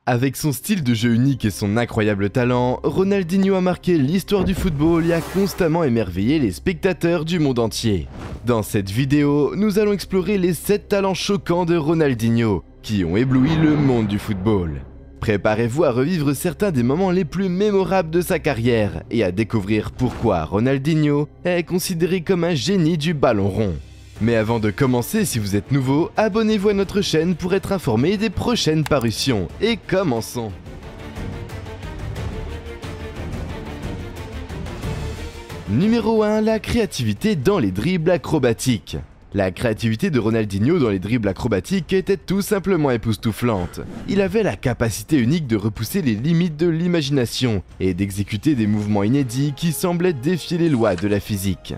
Avec son style de jeu unique et son incroyable talent, Ronaldinho a marqué l'histoire du football et a constamment émerveillé les spectateurs du monde entier. Dans cette vidéo, nous allons explorer les 7 talents choquants de Ronaldinho, qui ont ébloui le monde du football. Préparez-vous à revivre certains des moments les plus mémorables de sa carrière et à découvrir pourquoi Ronaldinho est considéré comme un génie du ballon rond. Mais avant de commencer, si vous êtes nouveau, abonnez-vous à notre chaîne pour être informé des prochaines parutions. Et commençons! Numéro 1, la créativité dans les dribbles acrobatiques. La créativité de Ronaldinho dans les dribbles acrobatiques était tout simplement époustouflante. Il avait la capacité unique de repousser les limites de l'imagination et d'exécuter des mouvements inédits qui semblaient défier les lois de la physique.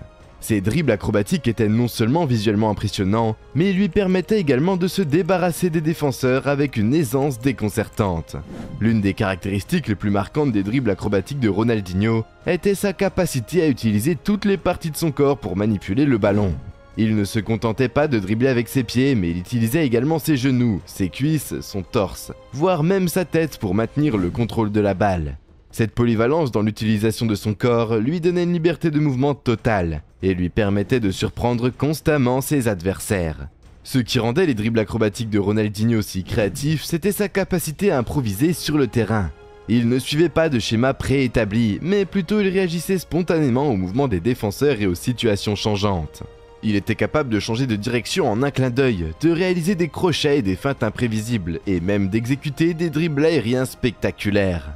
Ces dribbles acrobatiques étaient non seulement visuellement impressionnants, mais lui permettaient également de se débarrasser des défenseurs avec une aisance déconcertante. L'une des caractéristiques les plus marquantes des dribbles acrobatiques de Ronaldinho était sa capacité à utiliser toutes les parties de son corps pour manipuler le ballon. Il ne se contentait pas de dribbler avec ses pieds, mais il utilisait également ses genoux, ses cuisses, son torse, voire même sa tête pour maintenir le contrôle de la balle. Cette polyvalence dans l'utilisation de son corps lui donnait une liberté de mouvement totale et lui permettait de surprendre constamment ses adversaires. Ce qui rendait les dribbles acrobatiques de Ronaldinho si créatifs, c'était sa capacité à improviser sur le terrain. Il ne suivait pas de schéma préétabli, mais plutôt il réagissait spontanément aux mouvements des défenseurs et aux situations changeantes. Il était capable de changer de direction en un clin d'œil, de réaliser des crochets et des feintes imprévisibles, et même d'exécuter des dribbles aériens spectaculaires.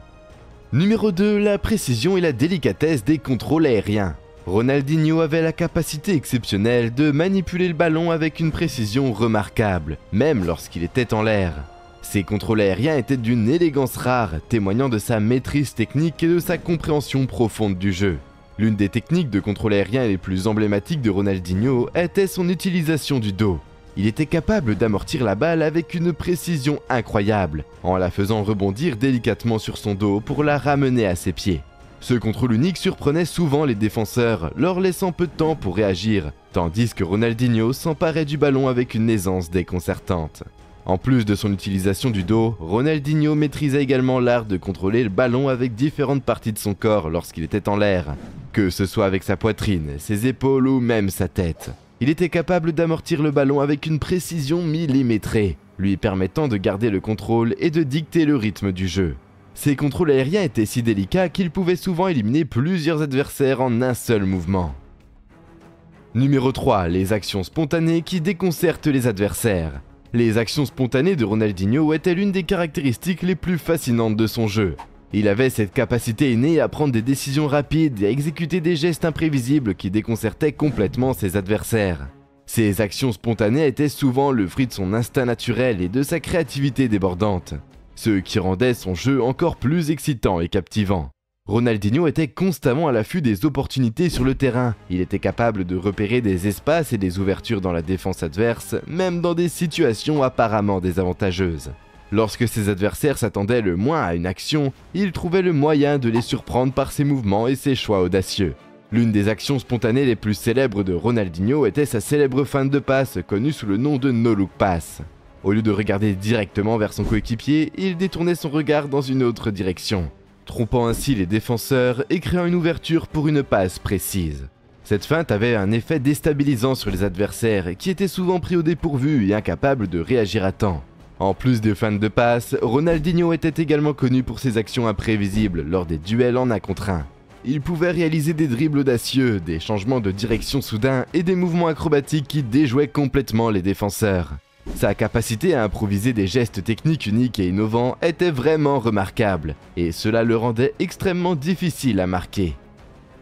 Numéro 2, la précision et la délicatesse des contrôles aériens. Ronaldinho avait la capacité exceptionnelle de manipuler le ballon avec une précision remarquable, même lorsqu'il était en l'air. Ses contrôles aériens étaient d'une élégance rare, témoignant de sa maîtrise technique et de sa compréhension profonde du jeu. L'une des techniques de contrôle aérien les plus emblématiques de Ronaldinho était son utilisation du dos. Il était capable d'amortir la balle avec une précision incroyable, en la faisant rebondir délicatement sur son dos pour la ramener à ses pieds. Ce contrôle unique surprenait souvent les défenseurs, leur laissant peu de temps pour réagir, tandis que Ronaldinho s'emparait du ballon avec une aisance déconcertante. En plus de son utilisation du dos, Ronaldinho maîtrisait également l'art de contrôler le ballon avec différentes parties de son corps lorsqu'il était en l'air, que ce soit avec sa poitrine, ses épaules ou même sa tête. Il était capable d'amortir le ballon avec une précision millimétrée, lui permettant de garder le contrôle et de dicter le rythme du jeu. Ses contrôles aériens étaient si délicats qu'il pouvait souvent éliminer plusieurs adversaires en un seul mouvement. Numéro 3, les actions spontanées qui déconcertent les adversaires. Les actions spontanées de Ronaldinho étaient l'une des caractéristiques les plus fascinantes de son jeu. Il avait cette capacité innée à prendre des décisions rapides et à exécuter des gestes imprévisibles qui déconcertaient complètement ses adversaires. Ces actions spontanées étaient souvent le fruit de son instinct naturel et de sa créativité débordante, ce qui rendait son jeu encore plus excitant et captivant. Ronaldinho était constamment à l'affût des opportunités sur le terrain. Il était capable de repérer des espaces et des ouvertures dans la défense adverse, même dans des situations apparemment désavantageuses. Lorsque ses adversaires s'attendaient le moins à une action, il trouvait le moyen de les surprendre par ses mouvements et ses choix audacieux. L'une des actions spontanées les plus célèbres de Ronaldinho était sa célèbre feinte de passe connue sous le nom de no-look pass. Au lieu de regarder directement vers son coéquipier, il détournait son regard dans une autre direction, trompant ainsi les défenseurs et créant une ouverture pour une passe précise. Cette feinte avait un effet déstabilisant sur les adversaires qui étaient souvent pris au dépourvu et incapables de réagir à temps. En plus des feintes de passe, Ronaldinho était également connu pour ses actions imprévisibles lors des duels en 1 contre 1. Il pouvait réaliser des dribbles audacieux, des changements de direction soudains et des mouvements acrobatiques qui déjouaient complètement les défenseurs. Sa capacité à improviser des gestes techniques uniques et innovants était vraiment remarquable, et cela le rendait extrêmement difficile à marquer.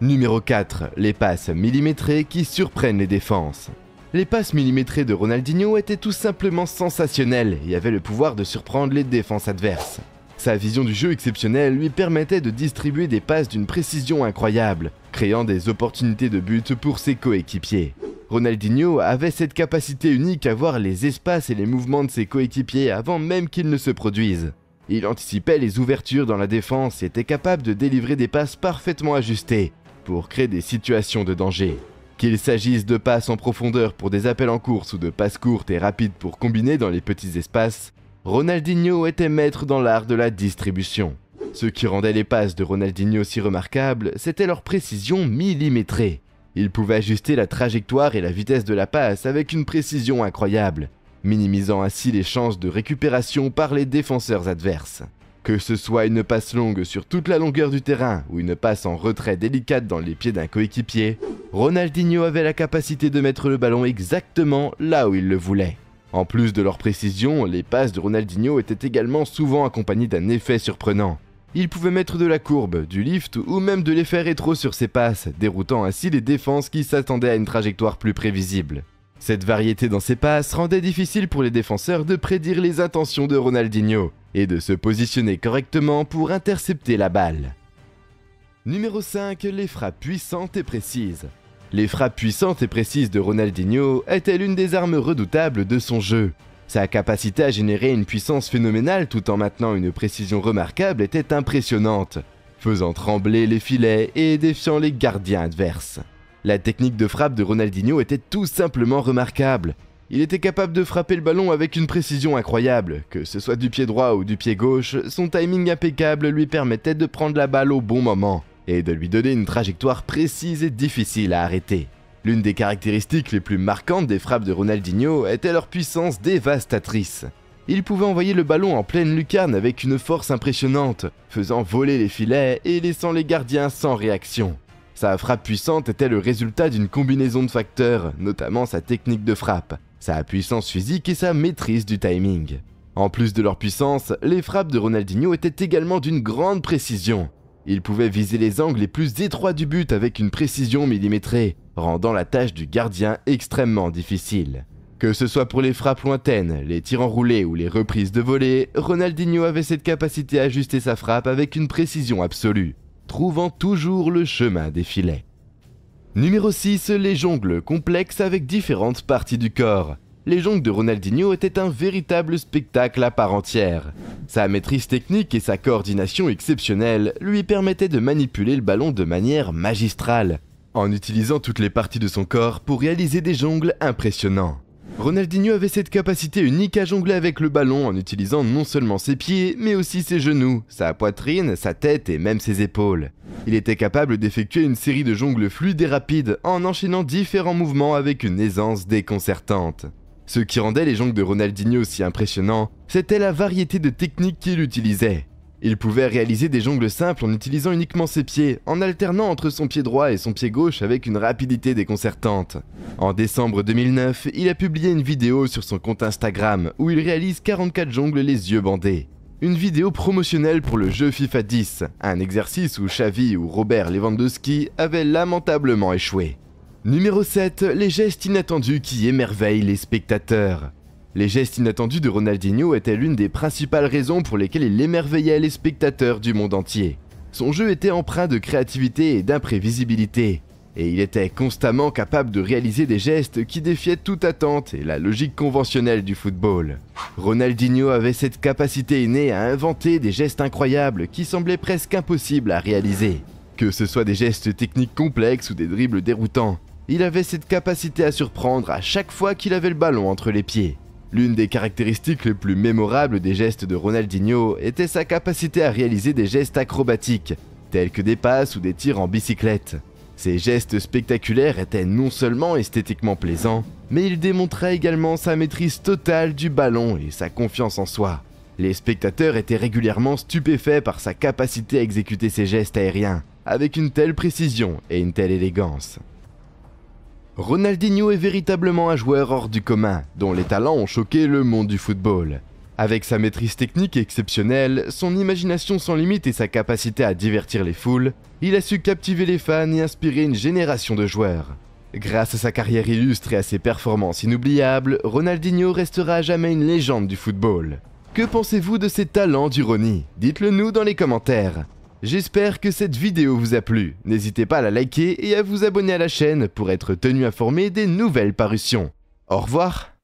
Numéro 4, les passes millimétrées qui surprennent les défenses. Les passes millimétrées de Ronaldinho étaient tout simplement sensationnelles et avaient le pouvoir de surprendre les défenses adverses. Sa vision du jeu exceptionnelle lui permettait de distribuer des passes d'une précision incroyable, créant des opportunités de but pour ses coéquipiers. Ronaldinho avait cette capacité unique à voir les espaces et les mouvements de ses coéquipiers avant même qu'ils ne se produisent. Il anticipait les ouvertures dans la défense et était capable de délivrer des passes parfaitement ajustées pour créer des situations de danger. Qu'il s'agisse de passes en profondeur pour des appels en course ou de passes courtes et rapides pour combiner dans les petits espaces, Ronaldinho était maître dans l'art de la distribution. Ce qui rendait les passes de Ronaldinho si remarquables, c'était leur précision millimétrée. Il pouvait ajuster la trajectoire et la vitesse de la passe avec une précision incroyable, minimisant ainsi les chances de récupération par les défenseurs adverses. Que ce soit une passe longue sur toute la longueur du terrain ou une passe en retrait délicate dans les pieds d'un coéquipier, Ronaldinho avait la capacité de mettre le ballon exactement là où il le voulait. En plus de leur précision, les passes de Ronaldinho étaient également souvent accompagnées d'un effet surprenant. Il pouvait mettre de la courbe, du lift ou même de l'effet rétro sur ses passes, déroutant ainsi les défenses qui s'attendaient à une trajectoire plus prévisible. Cette variété dans ses passes rendait difficile pour les défenseurs de prédire les intentions de Ronaldinho et de se positionner correctement pour intercepter la balle. Numéro 5. Les frappes puissantes et précises. Les frappes puissantes et précises de Ronaldinho étaient l'une des armes redoutables de son jeu. Sa capacité à générer une puissance phénoménale tout en maintenant une précision remarquable était impressionnante, faisant trembler les filets et défiant les gardiens adverses. La technique de frappe de Ronaldinho était tout simplement remarquable. Il était capable de frapper le ballon avec une précision incroyable, que ce soit du pied droit ou du pied gauche, son timing impeccable lui permettait de prendre la balle au bon moment et de lui donner une trajectoire précise et difficile à arrêter. L'une des caractéristiques les plus marquantes des frappes de Ronaldinho était leur puissance dévastatrice. Il pouvait envoyer le ballon en pleine lucarne avec une force impressionnante, faisant voler les filets et laissant les gardiens sans réaction. Sa frappe puissante était le résultat d'une combinaison de facteurs, notamment sa technique de frappe, sa puissance physique et sa maîtrise du timing. En plus de leur puissance, les frappes de Ronaldinho étaient également d'une grande précision. Il pouvait viser les angles les plus étroits du but avec une précision millimétrée, rendant la tâche du gardien extrêmement difficile. Que ce soit pour les frappes lointaines, les tirs enroulés ou les reprises de volée, Ronaldinho avait cette capacité à ajuster sa frappe avec une précision absolue, trouvant toujours le chemin des filets. Numéro 6. Les jongles complexes avec différentes parties du corps. Les jongles de Ronaldinho étaient un véritable spectacle à part entière. Sa maîtrise technique et sa coordination exceptionnelle lui permettaient de manipuler le ballon de manière magistrale, en utilisant toutes les parties de son corps pour réaliser des jongles impressionnants. Ronaldinho avait cette capacité unique à jongler avec le ballon en utilisant non seulement ses pieds, mais aussi ses genoux, sa poitrine, sa tête et même ses épaules. Il était capable d'effectuer une série de jongles fluides et rapides en enchaînant différents mouvements avec une aisance déconcertante. Ce qui rendait les jongles de Ronaldinho si impressionnants, c'était la variété de techniques qu'il utilisait. Il pouvait réaliser des jongles simples en utilisant uniquement ses pieds, en alternant entre son pied droit et son pied gauche avec une rapidité déconcertante. En décembre 2009, il a publié une vidéo sur son compte Instagram où il réalise 44 jongles les yeux bandés. Une vidéo promotionnelle pour le jeu FIFA 10, un exercice où Xavi ou Robert Lewandowski avaient lamentablement échoué. Numéro 7. Les gestes inattendus qui émerveillent les spectateurs. Les gestes inattendus de Ronaldinho étaient l'une des principales raisons pour lesquelles il émerveillait les spectateurs du monde entier. Son jeu était empreint de créativité et d'imprévisibilité, et il était constamment capable de réaliser des gestes qui défiaient toute attente et la logique conventionnelle du football. Ronaldinho avait cette capacité innée à inventer des gestes incroyables qui semblaient presque impossibles à réaliser. Que ce soit des gestes techniques complexes ou des dribbles déroutants, il avait cette capacité à surprendre à chaque fois qu'il avait le ballon entre les pieds. L'une des caractéristiques les plus mémorables des gestes de Ronaldinho était sa capacité à réaliser des gestes acrobatiques, tels que des passes ou des tirs en bicyclette. Ces gestes spectaculaires étaient non seulement esthétiquement plaisants, mais ils démontraient également sa maîtrise totale du ballon et sa confiance en soi. Les spectateurs étaient régulièrement stupéfaits par sa capacité à exécuter ces gestes aériens, avec une telle précision et une telle élégance. Ronaldinho est véritablement un joueur hors du commun, dont les talents ont choqué le monde du football. Avec sa maîtrise technique exceptionnelle, son imagination sans limite et sa capacité à divertir les foules, il a su captiver les fans et inspirer une génération de joueurs. Grâce à sa carrière illustre et à ses performances inoubliables, Ronaldinho restera à jamais une légende du football. Que pensez-vous de ses talents d'ironie? Dites-le nous dans les commentaires. J'espère que cette vidéo vous a plu. N'hésitez pas à la liker et à vous abonner à la chaîne pour être tenu informé des nouvelles parutions. Au revoir.